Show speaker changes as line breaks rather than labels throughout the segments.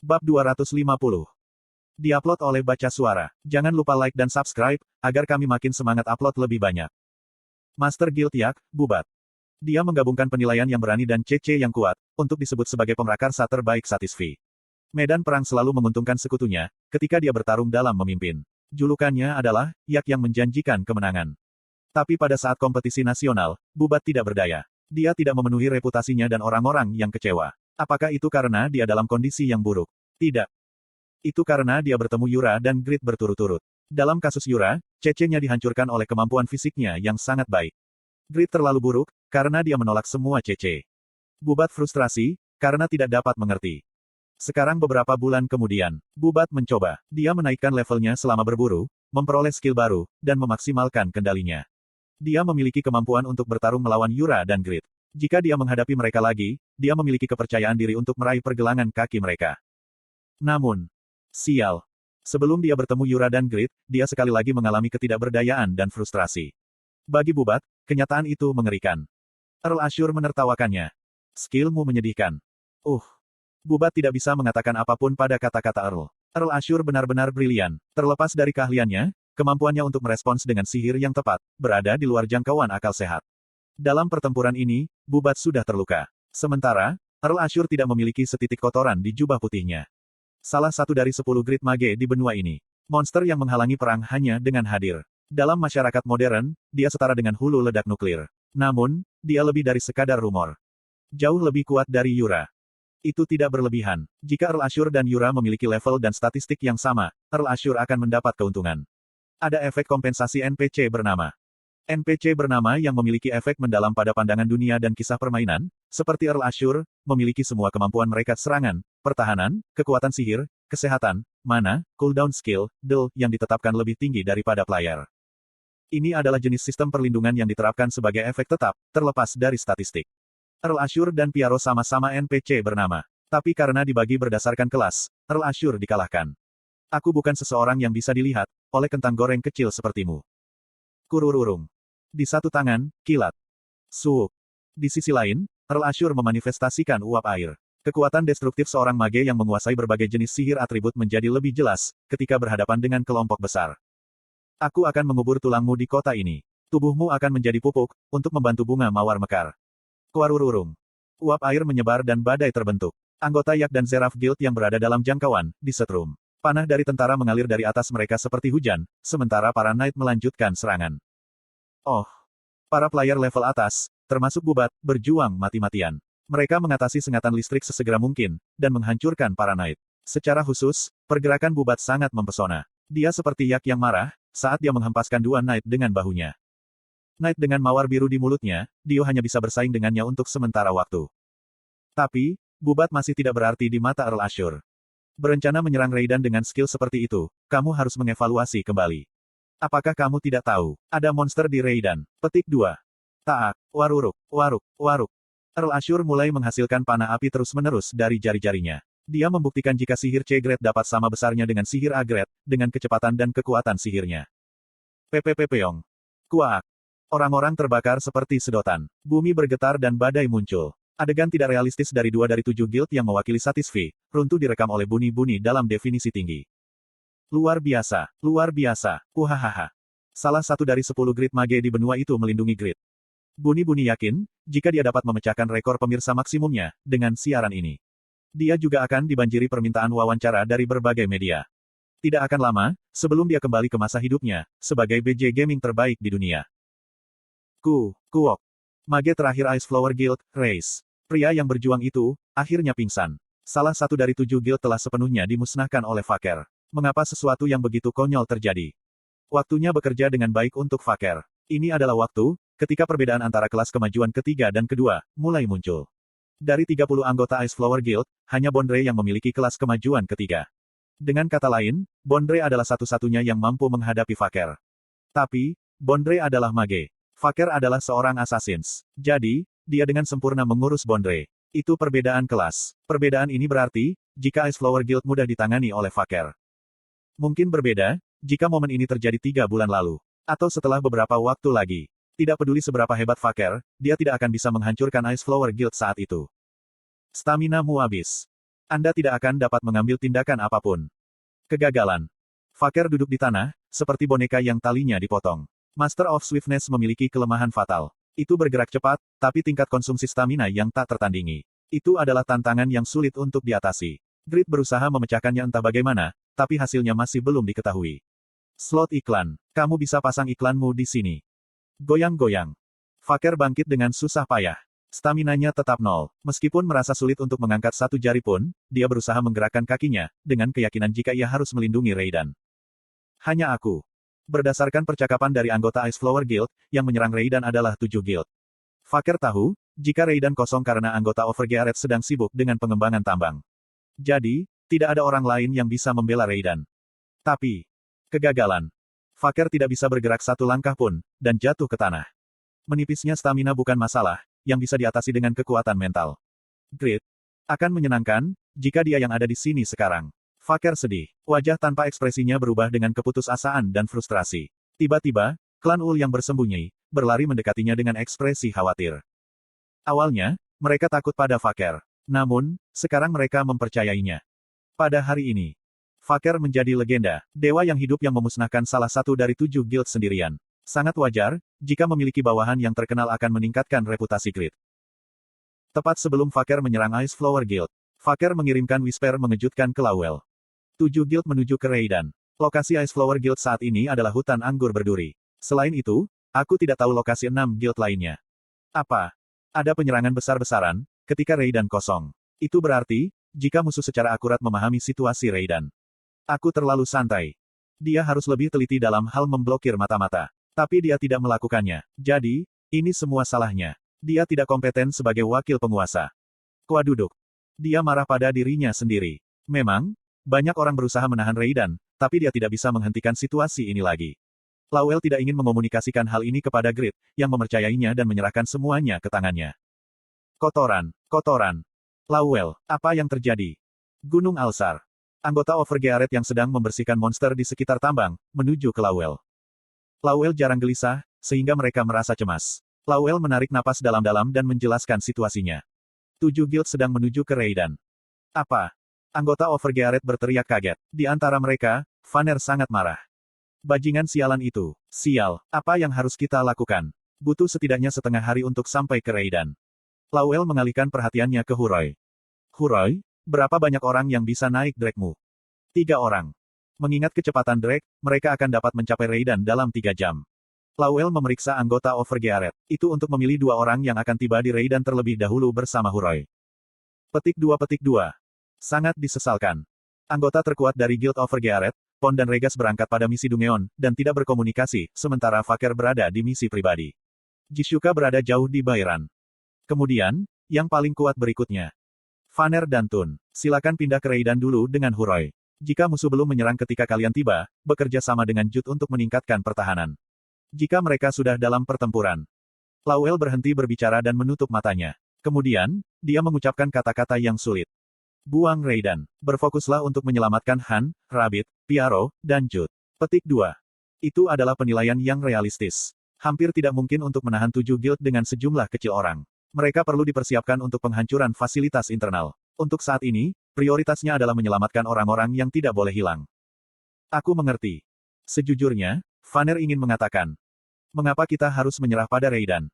Bab 250. Diupload oleh Baca Suara. Jangan lupa like dan subscribe, agar kami makin semangat upload lebih banyak. Master Guild Yak, Bubat. Dia menggabungkan penilaian yang berani dan CC yang kuat, untuk disebut sebagai pemrakarsa terbaik Satisfi. Medan perang selalu menguntungkan sekutunya, ketika dia bertarung dalam memimpin. Julukannya adalah, Yak yang menjanjikan kemenangan. Tapi pada saat kompetisi nasional, Bubat tidak berdaya. Dia tidak memenuhi reputasinya dan orang-orang yang kecewa. Apakah itu karena dia dalam kondisi yang buruk? Tidak. Itu karena dia bertemu Yura dan Grid berturut-turut. Dalam kasus Yura, CC-nya dihancurkan oleh kemampuan fisiknya yang sangat baik. Grid terlalu buruk, karena dia menolak semua CC. Bubat frustrasi, karena tidak dapat mengerti. Sekarang beberapa bulan kemudian, Bubat mencoba. Dia menaikkan levelnya selama berburu, memperoleh skill baru, dan memaksimalkan kendalinya. Dia memiliki kemampuan untuk bertarung melawan Yura dan Grid. Jika dia menghadapi mereka lagi, dia memiliki kepercayaan diri untuk meraih pergelangan kaki mereka. Namun, sial. Sebelum dia bertemu Yura dan Grid, dia sekali lagi mengalami ketidakberdayaan dan frustrasi. Bagi Bubat, kenyataan itu mengerikan. Earl Ashur menertawakannya. Skillmu menyedihkan. Bubat tidak bisa mengatakan apapun pada kata-kata Earl. Earl Ashur benar-benar brilian. Terlepas dari keahliannya, kemampuannya untuk merespons dengan sihir yang tepat, berada di luar jangkauan akal sehat. Dalam pertempuran ini, Bubat sudah terluka. Sementara, Earl Ashur tidak memiliki setitik kotoran di jubah putihnya. Salah satu dari 10 Grid Mage di benua ini. Monster yang menghalangi perang hanya dengan hadir. Dalam masyarakat modern, dia setara dengan hulu ledak nuklir. Namun, dia lebih dari sekadar rumor. Jauh lebih kuat dari Yura. Itu tidak berlebihan. Jika Earl Ashur dan Yura memiliki level dan statistik yang sama, Earl Ashur akan mendapat keuntungan. Ada efek kompensasi NPC bernama. NPC bernama yang memiliki efek mendalam pada pandangan dunia dan kisah permainan, seperti Earl Ashur, memiliki semua kemampuan mereka serangan, pertahanan, kekuatan sihir, kesehatan, mana, cooldown skill, duel, yang ditetapkan lebih tinggi daripada player. Ini adalah jenis sistem perlindungan yang diterapkan sebagai efek tetap, terlepas dari statistik. Earl Ashur dan Piaro sama-sama NPC bernama. Tapi karena dibagi berdasarkan kelas, Earl Ashur dikalahkan. Aku bukan seseorang yang bisa dilihat oleh kentang goreng kecil sepertimu. Kurururung. Di satu tangan, kilat. Suuk. Di sisi lain, Earl Ashur memanifestasikan uap air. Kekuatan destruktif seorang mage yang menguasai berbagai jenis sihir atribut menjadi lebih jelas, ketika berhadapan dengan kelompok besar. Aku akan mengubur tulangmu di kota ini. Tubuhmu akan menjadi pupuk, untuk membantu bunga mawar mekar. Kuarururung. Uap air menyebar dan badai terbentuk. Anggota Yak dan Zeraf Guild yang berada dalam jangkauan, disetrum. Panah dari tentara mengalir dari atas mereka seperti hujan, sementara para knight melanjutkan serangan. Para player level atas, termasuk Bubat, berjuang mati-matian. Mereka mengatasi sengatan listrik sesegera mungkin, dan menghancurkan para knight. Secara khusus, pergerakan Bubat sangat mempesona. Dia seperti Yak yang marah, saat dia menghempaskan dua knight dengan bahunya. Knight dengan mawar biru di mulutnya, Dio hanya bisa bersaing dengannya untuk sementara waktu. Tapi, Bubat masih tidak berarti di mata Earl Ashur. Berencana menyerang Raiden dengan skill seperti itu, kamu harus mengevaluasi kembali. Apakah kamu tidak tahu, ada monster di Raiden? Petik 2. Taak, waruruk, waruk, waruk. Earl Ashur mulai menghasilkan panah api terus-menerus dari jari-jarinya. Dia membuktikan jika sihir C-Grade dapat sama besarnya dengan sihir A-Grade, dengan kecepatan dan kekuatan sihirnya. Pepepepeong. Kuak. Orang-orang terbakar seperti sedotan. Bumi bergetar dan badai muncul. Adegan tidak realistis dari 2 dari 7 guild yang mewakili Satisfi, runtuh direkam oleh buni-buni dalam definisi tinggi. Luar biasa, luar biasa, uhahaha. Salah satu dari 10 Grid Mage di benua itu melindungi Grid. Buni-buni yakin, jika dia dapat memecahkan rekor pemirsa maksimumnya, dengan siaran ini. Dia juga akan dibanjiri permintaan wawancara dari berbagai media. Tidak akan lama, sebelum dia kembali ke masa hidupnya, sebagai BJ Gaming terbaik di dunia. Kuok. Mage terakhir Ice Flower Guild, Race. Pria yang berjuang itu, akhirnya pingsan. Salah satu dari 7 guild telah sepenuhnya dimusnahkan oleh Faker. Mengapa sesuatu yang begitu konyol terjadi? Waktunya bekerja dengan baik untuk Faker. Ini adalah waktu, ketika perbedaan antara kelas kemajuan ketiga dan kedua, mulai muncul. Dari 30 anggota Ice Flower Guild, hanya Bondre yang memiliki kelas kemajuan ketiga. Dengan kata lain, Bondre adalah satu-satunya yang mampu menghadapi Faker. Tapi, Bondre adalah mage. Faker adalah seorang assassins. Jadi, dia dengan sempurna mengurus Bondre. Itu perbedaan kelas. Perbedaan ini berarti, jika Ice Flower Guild mudah ditangani oleh Faker. Mungkin berbeda, jika momen ini terjadi 3 bulan lalu. Atau setelah beberapa waktu lagi. Tidak peduli seberapa hebat Faker, dia tidak akan bisa menghancurkan Ice Flower Guild saat itu. Stamina mu habis. Anda tidak akan dapat mengambil tindakan apapun. Kegagalan. Faker duduk di tanah, seperti boneka yang talinya dipotong. Master of Swiftness memiliki kelemahan fatal. Itu bergerak cepat, tapi tingkat konsumsi stamina yang tak tertandingi. Itu adalah tantangan yang sulit untuk diatasi. Grid berusaha memecahkannya entah bagaimana, tapi hasilnya masih belum diketahui. Slot iklan. Kamu bisa pasang iklanmu di sini. Goyang-goyang. Faker bangkit dengan susah payah. Staminanya tetap nol. Meskipun merasa sulit untuk mengangkat satu jari pun, dia berusaha menggerakkan kakinya, dengan keyakinan jika ia harus melindungi Raiden. Hanya aku. Berdasarkan percakapan dari anggota Ice Flower Guild, yang menyerang Raiden adalah 7 guild. Faker tahu, jika Raiden kosong karena anggota Overgearet sedang sibuk dengan pengembangan tambang. Jadi, tidak ada orang lain yang bisa membela Raiden. Tapi, kegagalan. Faker tidak bisa bergerak satu langkah pun, dan jatuh ke tanah. Menipisnya stamina bukan masalah, yang bisa diatasi dengan kekuatan mental. Grid. Akan menyenangkan, jika dia yang ada di sini sekarang. Faker sedih. Wajah tanpa ekspresinya berubah dengan keputusasaan dan frustrasi. Tiba-tiba, klan Ul yang bersembunyi, berlari mendekatinya dengan ekspresi khawatir. Awalnya, mereka takut pada Faker. Namun, sekarang mereka mempercayainya. Pada hari ini, Faker menjadi legenda, dewa yang hidup yang memusnahkan salah satu dari 7 guild sendirian. Sangat wajar, jika memiliki bawahan yang terkenal akan meningkatkan reputasi Grid. Tepat sebelum Faker menyerang Ice Flower Guild, Faker mengirimkan Whisper mengejutkan ke Lawel. 7 guild menuju ke Raiden. Lokasi Ice Flower Guild saat ini adalah hutan anggur berduri. Selain itu, aku tidak tahu lokasi 6 guild lainnya. Apa? Ada penyerangan besar-besaran, ketika Raiden kosong. Itu berarti, jika musuh secara akurat memahami situasi Raiden. Aku terlalu santai. Dia harus lebih teliti dalam hal memblokir mata-mata. Tapi dia tidak melakukannya. Jadi, ini semua salahnya. Dia tidak kompeten sebagai wakil penguasa. Kuaduduk. Dia marah pada dirinya sendiri. Memang, banyak orang berusaha menahan Raiden, tapi dia tidak bisa menghentikan situasi ini lagi. Lawel tidak ingin mengomunikasikan hal ini kepada Grid, yang mempercayainya dan menyerahkan semuanya ke tangannya. Kotoran, kotoran. Lawel, apa yang terjadi? Gunung Alsar. Anggota Overgearet yang sedang membersihkan monster di sekitar tambang, menuju ke Lawel. Lawel jarang gelisah, sehingga mereka merasa cemas. Lawel menarik napas dalam-dalam dan menjelaskan situasinya. 7 guild sedang menuju ke Raiden. Apa? Anggota Overgearet berteriak kaget. Di antara mereka, Vanner sangat marah. Bajingan sialan itu. Sial, apa yang harus kita lakukan? Butuh setidaknya setengah hari untuk sampai ke Raiden. Lawel mengalihkan perhatiannya ke Huroy. Huroy, berapa banyak orang yang bisa naik Drake-mu? 3 orang. Mengingat kecepatan Drake, mereka akan dapat mencapai Raiden dalam 3 jam. Lawel memeriksa anggota Overgearet. Itu untuk memilih 2 orang yang akan tiba di Raiden terlebih dahulu bersama Huroy. Petik 2. Sangat disesalkan. Anggota terkuat dari Guild Overgearet, Pon dan Regas berangkat pada misi Dungeon, dan tidak berkomunikasi, sementara Faker berada di misi pribadi. Jishuka berada jauh di Bairan. Kemudian, yang paling kuat berikutnya. Vanner dan Tun. Silakan pindah ke Raiden dulu dengan Huroy. Jika musuh belum menyerang ketika kalian tiba, bekerja sama dengan Jut untuk meningkatkan pertahanan. Jika mereka sudah dalam pertempuran. Lawel berhenti berbicara dan menutup matanya. Kemudian, dia mengucapkan kata-kata yang sulit. Buang Raiden. Berfokuslah untuk menyelamatkan Han, Rabbit, Piaro, dan Jut. Petik 2. Itu adalah penilaian yang realistis. Hampir tidak mungkin untuk menahan 7 guild dengan sejumlah kecil orang. Mereka perlu dipersiapkan untuk penghancuran fasilitas internal. Untuk saat ini, prioritasnya adalah menyelamatkan orang-orang yang tidak boleh hilang. Aku mengerti. Sejujurnya, Vanner ingin mengatakan. Mengapa kita harus menyerah pada Raiden?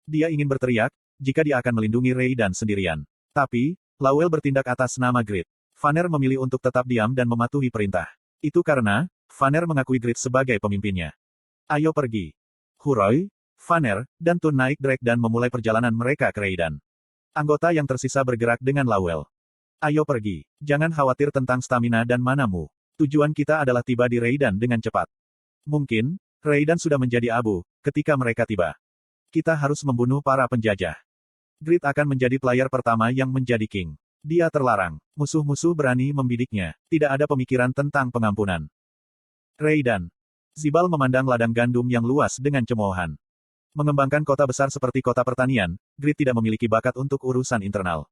Dia ingin berteriak, jika dia akan melindungi Raiden sendirian. Tapi, Lawel bertindak atas nama Grid. Vanner memilih untuk tetap diam dan mematuhi perintah. Itu karena, Vanner mengakui Grid sebagai pemimpinnya. Ayo pergi. Huroy, Vanner, dan Tun naik Drake dan memulai perjalanan mereka ke Raiden. Anggota yang tersisa bergerak dengan Lawel. Ayo pergi. Jangan khawatir tentang stamina dan manamu. Tujuan kita adalah tiba di Raiden dengan cepat. Mungkin, Raiden sudah menjadi abu, ketika mereka tiba. Kita harus membunuh para penjajah. Grid akan menjadi player pertama yang menjadi king. Dia terlarang. Musuh-musuh berani membidiknya. Tidak ada pemikiran tentang pengampunan. Raiden. Zibal memandang ladang gandum yang luas dengan cemoohan. Mengembangkan kota besar seperti kota pertanian, Grid tidak memiliki bakat untuk urusan internal.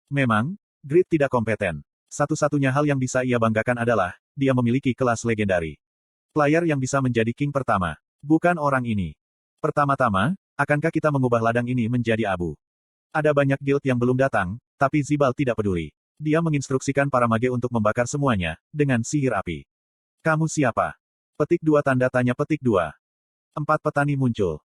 Memang, Grid tidak kompeten. Satu-satunya hal yang bisa ia banggakan adalah, dia memiliki kelas legendari. Player yang bisa menjadi king pertama. Bukan orang ini. Pertama-tama, akankah kita mengubah ladang ini menjadi abu? Ada banyak guild yang belum datang, tapi Zibal tidak peduli. Dia menginstruksikan para mage untuk membakar semuanya, dengan sihir api. Kamu siapa? Petik 2 tanda tanya petik 2. 4 petani muncul.